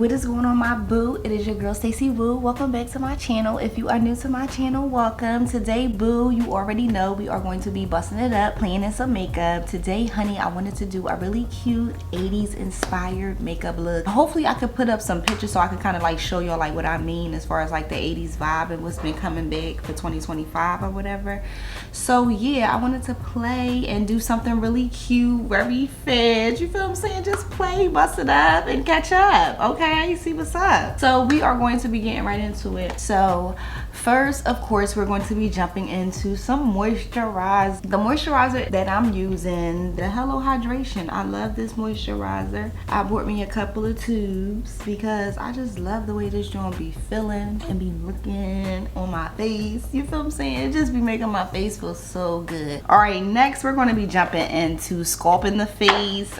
What is going on, my boo? It is your girl STACIEWO. Welcome back to my channel. If you are new to my channel, welcome. Today, boo, you already know we are going to be busting it up, playing in some makeup. Today, honey, I wanted to do a really cute 80s inspired makeup look. Hopefully I could put up some pictures so I could kind of like show y'all like what I mean as far as like the 80s vibe and what's been coming back for 2025 or whatever. So yeah, I wanted to play and do something really cute, very fed, you feel what I'm saying? Just play, bust it up, and catch up, okay? See what's up. So we are going to be getting right into it. So first, of course, we're going to be jumping into some moisturizer. The moisturizer that I'm using, the Hello Hydration. I love this moisturizer. I bought me a couple of tubes because I just love the way this joint be feeling and be looking on my face. You feel what I'm saying? It just be making my face feel so good. All right, next we're going to be jumping into sculpting the face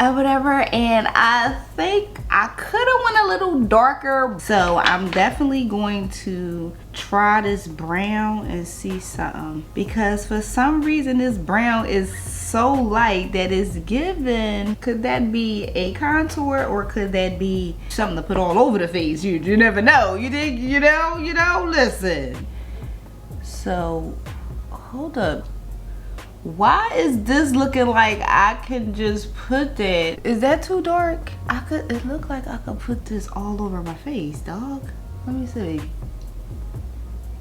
or whatever, and I think I could have went a little darker, so I'm definitely going to try this brown and see something, because for some reason this brown is so light that it's given. Could that be a contour, or could that be something to put all over the face? You never know. You think, you know, listen. So hold up, why is this looking like I can just put that? Is that too dark? It look like I could put this all over my face, dog. Let me see.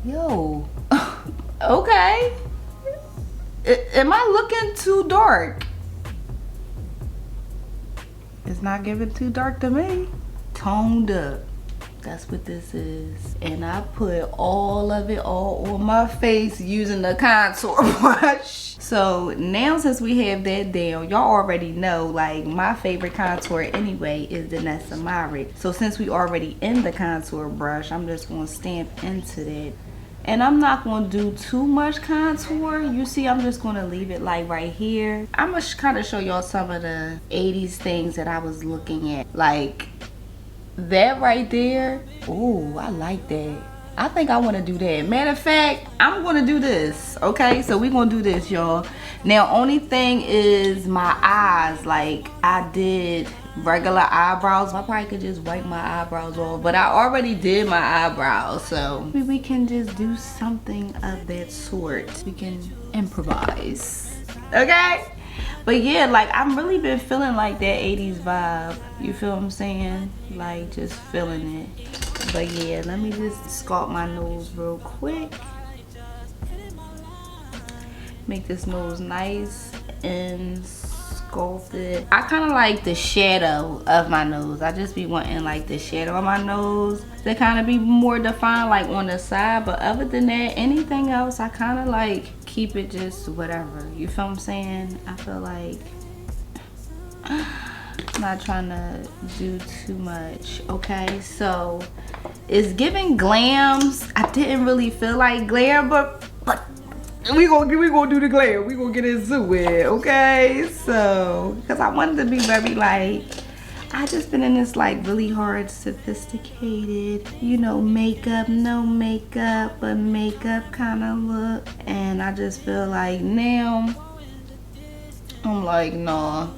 Yo. Okay. Am I looking too dark? It's not giving too dark to me. Toned up. That's what this is. And I put all of it all on my face using the contour brush. So now, since we have that down, y'all already know like my favorite contour anyway is the Nessa Myrick. So since we already in the contour brush, I'm just gonna stamp into that. And I'm not gonna do too much contour. You see, I'm just gonna leave it like right here. I'm gonna kind of show y'all some of the 80s things that I was looking at. Like that right there. Oh, I like that. I think I want to do that. Matter of fact, I'm going to do this. Okay, so we're going to do this, y'all. Now, only thing is my eyes. Like, I did regular eyebrows. I probably could just wipe my eyebrows off, but I already did my eyebrows, so maybe we can just do something of that sort. We can improvise. Okay? But yeah, like I've really been feeling like that 80s vibe. You feel what I'm saying? Like just feeling it. But yeah, let me just sculpt my nose real quick. Make this nose nice and sculpted. I kind of like the shadow of my nose. I just be wanting like the shadow of my nose to kind of be more defined like on the side. But other than that, anything else, I kind of like keep it just whatever. You feel what I'm saying? I feel like I'm not trying to do too much. Okay, so it's giving glams. I didn't really feel like glam, but we gonna do the glam. We gonna get into it, okay? So, because I wanted to be very like, I just been in this like really hard, sophisticated, you know, makeup, no makeup, but makeup kind of look. And I just feel like now, I'm like, nah,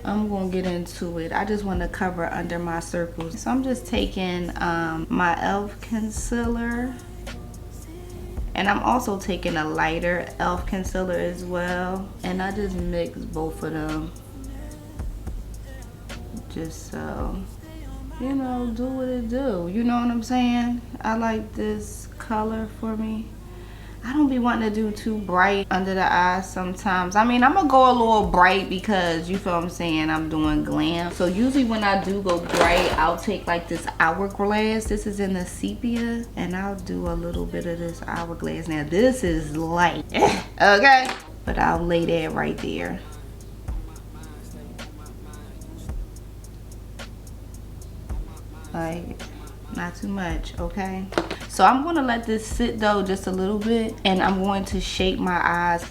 I'm gonna get into it. I just want to cover under my circles. So I'm just taking my e.l.f. concealer. And I'm also taking a lighter e.l.f. concealer as well. And I just mix both of them. Just so, you know, do what it do. You know what I'm saying? I like this color for me. I don't be wanting to do too bright under the eyes sometimes. I mean, I'm gonna go a little bright because you feel what I'm saying, I'm doing glam. So usually when I do go bright, I'll take like this hourglass. This is in the sepia, and I'll do a little bit of this hourglass. Now this is light, okay? But I'll lay that right there. Like, not too much, okay? So I'm going to let this sit though just a little bit, and I'm going to shape my eyes.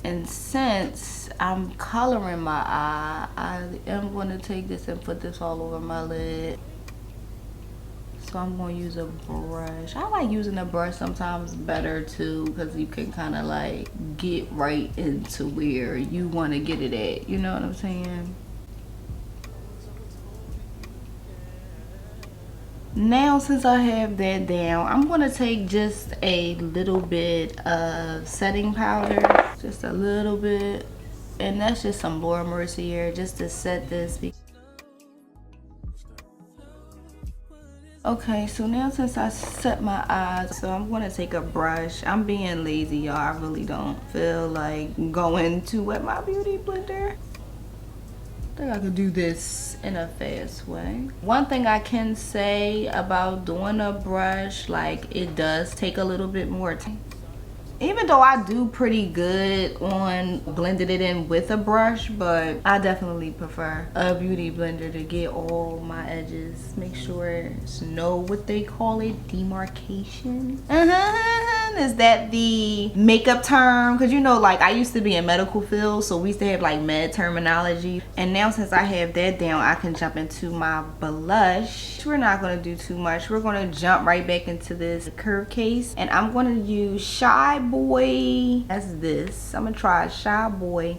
And since I'm coloring my eye, I am going to take this and put this all over my lid. So I'm going to use a brush. I like using a brush sometimes better too, because you can kind of like get right into where you want to get it at. You know what I'm saying? Now, since I have that down, I'm going to take just a little bit of setting powder. Just a little bit. And that's just some Laura Mercier just to set this. Okay, so now since I set my eyes, so I'm gonna take a brush. I'm being lazy, y'all. I really don't feel like going to wet my beauty blender. I think I could do this in a fast way. One thing I can say about doing a brush, like it does take a little bit more time. Even though I do pretty good on blending it in with a brush, but I definitely prefer a beauty blender to get all my edges. Make sure it's what they call it, demarcation. Is that the makeup term? Because you know, like I used to be in medical field, so we used to have like med terminology. And now since I have that down, I can jump into my blush. We're not going to do too much. We're going to jump right back into this curve case, and I'm going to use Shy Boy. That's this. I'm gonna try Shy Boy,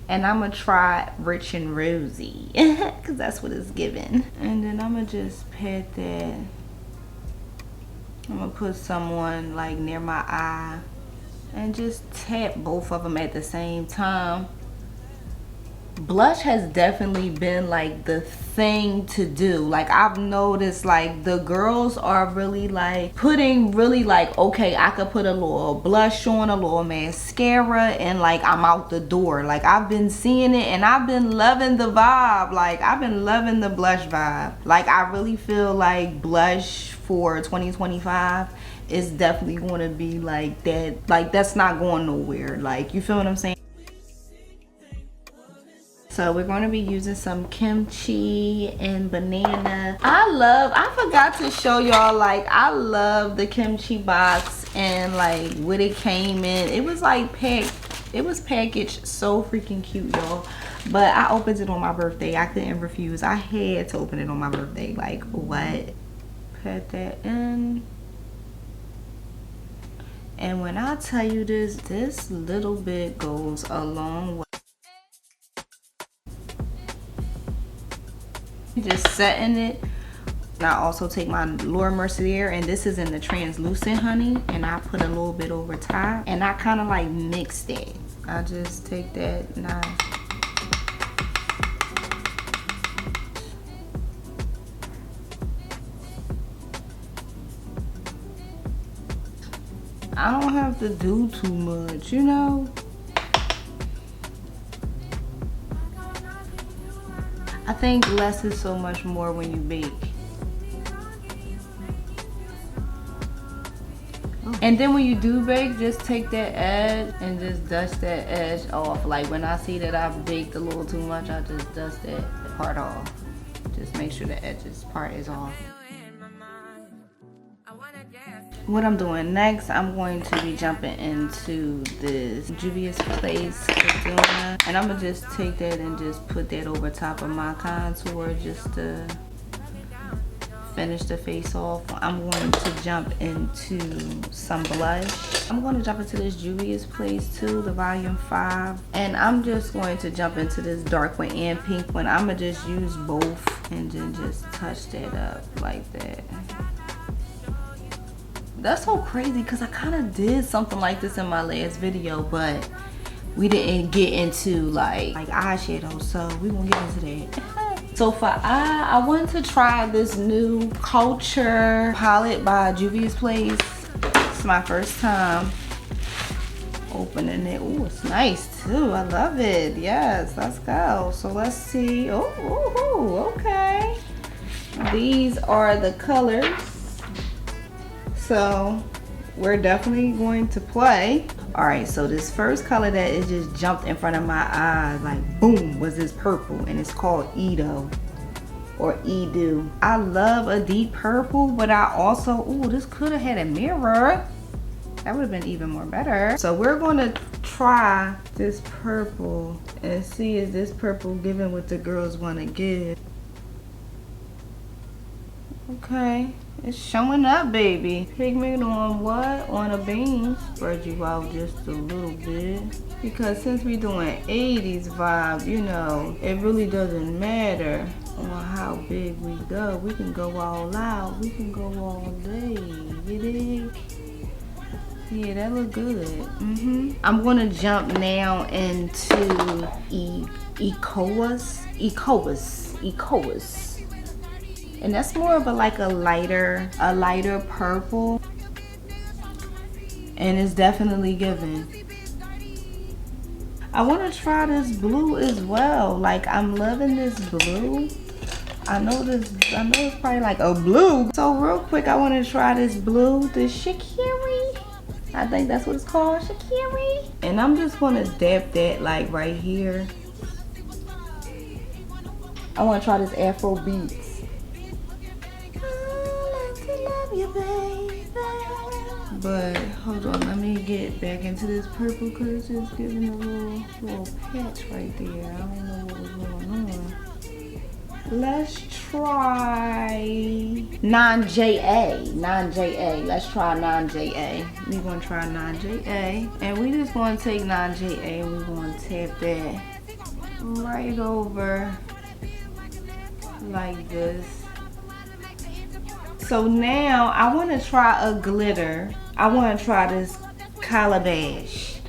and I'm gonna try Rich and Rosy because that's what it's given. And then I'm gonna just pat that. I'm gonna put someone like near my eye and just tap both of them at the same time. Blush has definitely been like the thing to do. Like I've noticed like the girls are really like putting like, okay, I could put a little blush on, a little mascara, and like I'm out the door. Like I've been seeing it and I've been loving the vibe. Like I've been loving the blush vibe. Like I really feel like blush for 2025 is definitely going to be like that. Like that's not going nowhere. Like you feel what I'm saying? So we're going to be using some kimchi and banana. I forgot to show y'all, like I love the kimchi box and like what it came in. It was like packaged so freaking cute, y'all. But I opened it on my birthday. I couldn't refuse. I had to open it on my birthday. Like what? Put that in. And when I tell you this little bit goes a long way. Just setting it. And I also take my Laura Mercier, and this is in the translucent honey, and I put a little bit over top, and I kind of like mix that. I just take that and I don't have to do too much, you know. I think less is so much more when you bake. And then when you do bake, just take that edge and just dust that edge off. Like when I see that I've baked a little too much, I just dust that part off. Just make sure the edges part is off. What I'm doing next, I'm going to be jumping into this Juvia's Place Kaduna, and I'm gonna just take that and just put that over top of my contour just to finish the face off. I'm going to jump into some blush. I'm going to jump into this Juvia's Place too, the volume 5, and I'm just going to jump into this dark one and pink one. I'm gonna just use both and then just touch that up like that. That's so crazy because I kind of did something like this in my last video, but we didn't get into like eyeshadow, so we're gonna get into that. So for eye, I wanted to try this new Culture palette by Juvia's Place. It's my first time opening it. Oh, it's nice too. I love it. Yes, let's go. So let's see. Oh, okay. These are the colors. So we're definitely going to play. All right, so this first color that is just jumped in front of my eyes, like boom, was this purple, and it's called Edo or Edu. I love a deep purple, but I also, ooh, this could have had a mirror. That would have been even more better. So we're going to try this purple and see is this purple giving what the girls want to give. Okay, it's showing up, baby. Pigment on what? On a bean. Spread you out just a little bit. Because since we doing 80s vibe, you know, it really doesn't matter on how big we go. We can go all out. We can go all day. You dig? Yeah, that look good. I'm gonna jump now into Ecoas. And that's more of a like a lighter purple. And it's definitely giving. I want to try this blue as well. Like, I'm loving this blue. I know it's probably like a blue. So real quick, I want to try this blue, the Shikiri. I think that's what it's called, Shikiri. And I'm just going to dab that like right here. I want to try this Afro Beats. But hold on, let me get back into this purple because it's just giving a little patch right there. I don't know what was going on. Let's try non-JA. Let's try non-JA. We're gonna try non-JA, and we just gonna take non-JA and we're gonna tap that right over like this. So now I want to try a glitter. I want to try this Calabash.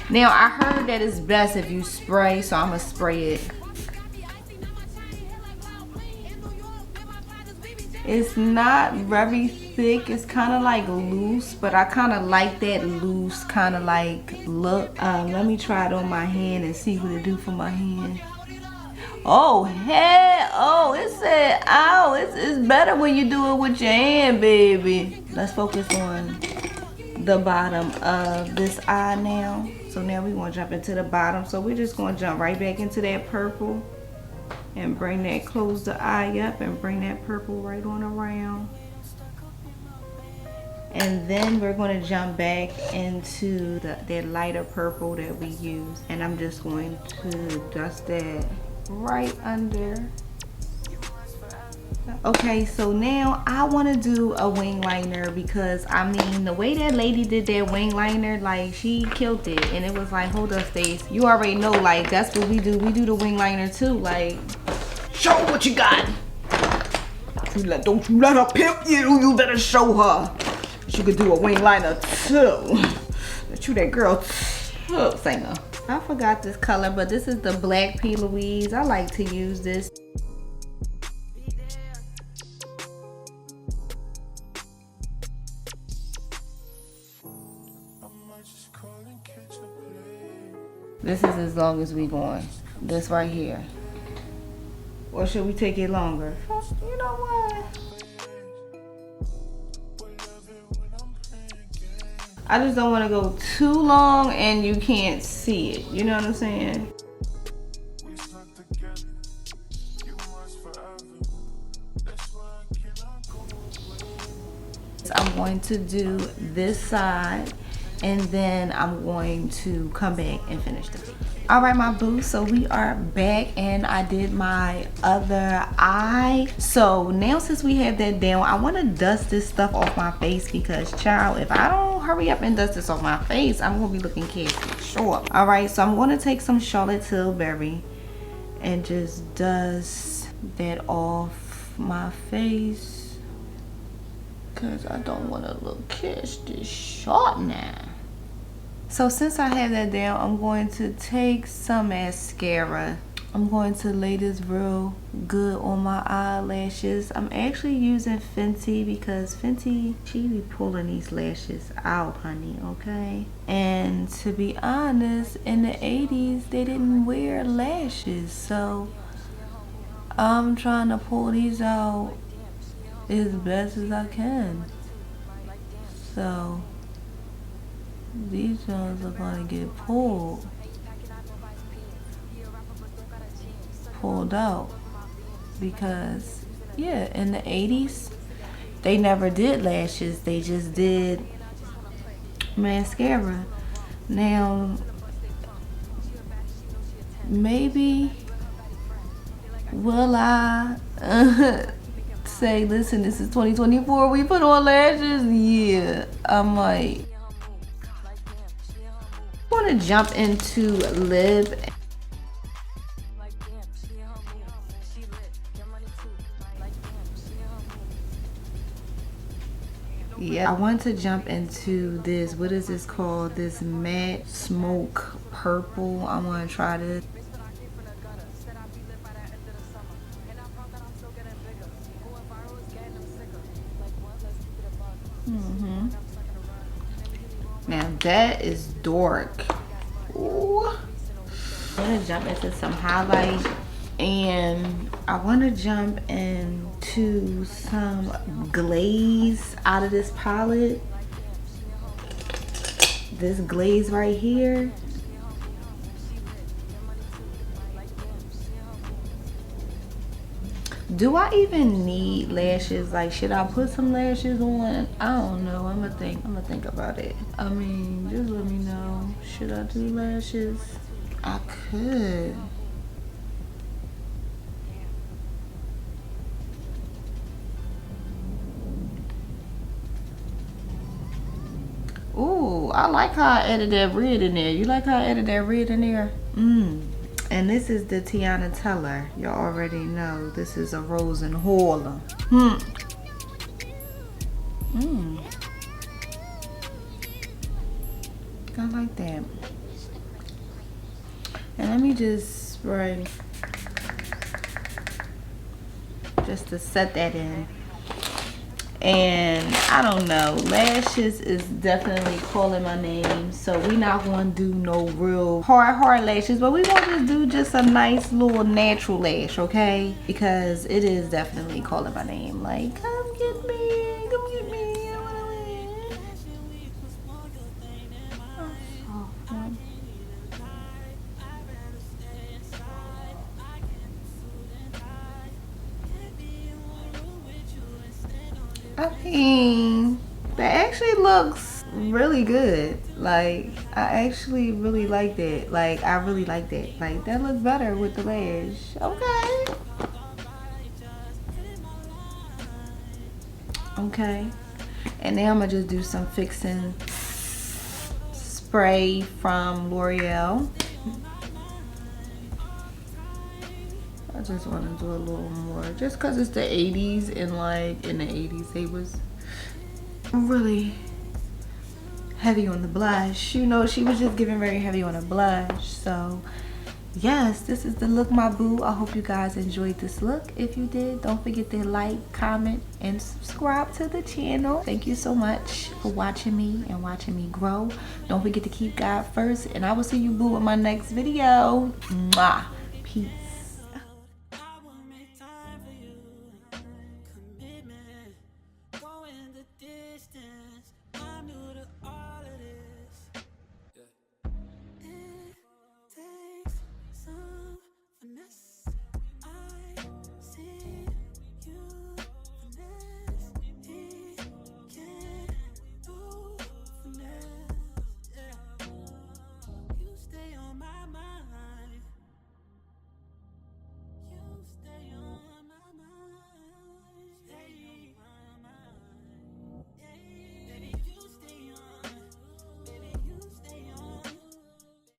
Now I heard that it's best if you spray, so I'm gonna spray it. It's not very thick. It's kind of like loose, but I kind of like that loose kind of like look. Let me try it on my hand and see what it do for my hand. Oh, hell, oh, it said, ow, it's better when you do it with your hand, baby. Let's focus on the bottom of this eye now. So now we want to jump into the bottom. So we're just going to jump right back into that purple and bring that, close the eye up and bring that purple right on around. And then we're going to jump back into that lighter purple that we used. And I'm just going to dust that right under. Okay, so now I want to do a wing liner because I mean the way that lady did that wing liner, like she killed it. And it was like, hold up, Stace, you already know, like that's what we do. We do the wing liner too. Like, show what you got. Don't you let her pimp you. You better show her she could do a wing liner too. That you that girl too, singer. I forgot this color, but this is the Black P. Louise. I like to use this. This is as long as we going. This right here. Or should we take it longer? You know what? I just don't want to go too long and you can't see it. You know what I'm saying? I'm going to do this side and then I'm going to come back and finish the face. All right, my boo, so we are back and I did my other eye. So now since we have that down, I want to dust this stuff off my face because, child, if I don't hurry up and dust this off my face, I'm going to be looking casty short. All right, so I'm going to take some Charlotte Tilbury and just dust that off my face because I don't want to look casty short now. So since I have that down, I'm going to take some mascara. I'm going to lay this real good on my eyelashes. I'm actually using Fenty because Fenty, she be pulling these lashes out, honey, okay? And to be honest, in the 80s, they didn't wear lashes. So I'm trying to pull these out as best as I can. So these ones are gonna get pulled out because, yeah, in the 80s, they never did lashes. They just did mascara. Now, maybe will I say, listen, this is 2024, we put on lashes. Yeah, I might. I want to jump into lip. Yeah, I want to jump into this, what is this called? This matte smoke purple. I want to try this. Now that is dark. Ooh. I'm gonna jump into some highlight, and I want to jump into some glaze out of this palette. This glaze right here. Do I even need lashes? Like, should I put some lashes on? I don't know. I'm gonna think about it. I mean, just let me know. Should I do lashes? I could. Ooh, I like how I added that red in there. You like how I added that red in there? And this is the Tiana Teller. Y'all already know this is a Rose and Horler. I like that. And let me just spray just to set that in. And I don't know, lashes is definitely calling my name, so we not going to do no real hard lashes, but we going to do just a nice little natural lash, okay? Because it is definitely calling my name, like, come get me, come get me. I mean, that actually looks really good. Like, I actually really like that. Like, I really like that. Like, that looks better with the lash. Okay. Okay. And now I'm gonna just do some fixing spray from L'Oreal. I just want to do a little more, just because it's the 80s, and like in the 80s they was really heavy on the blush. You know, she was just giving very heavy on the blush. So yes, this is the look, my boo. I hope you guys enjoyed this look. If you did, don't forget to like, comment, and subscribe to the channel. Thank you so much for watching me and watching me grow. Don't forget to keep God first, and I will see you, boo, in my next video. Mwah. Peace.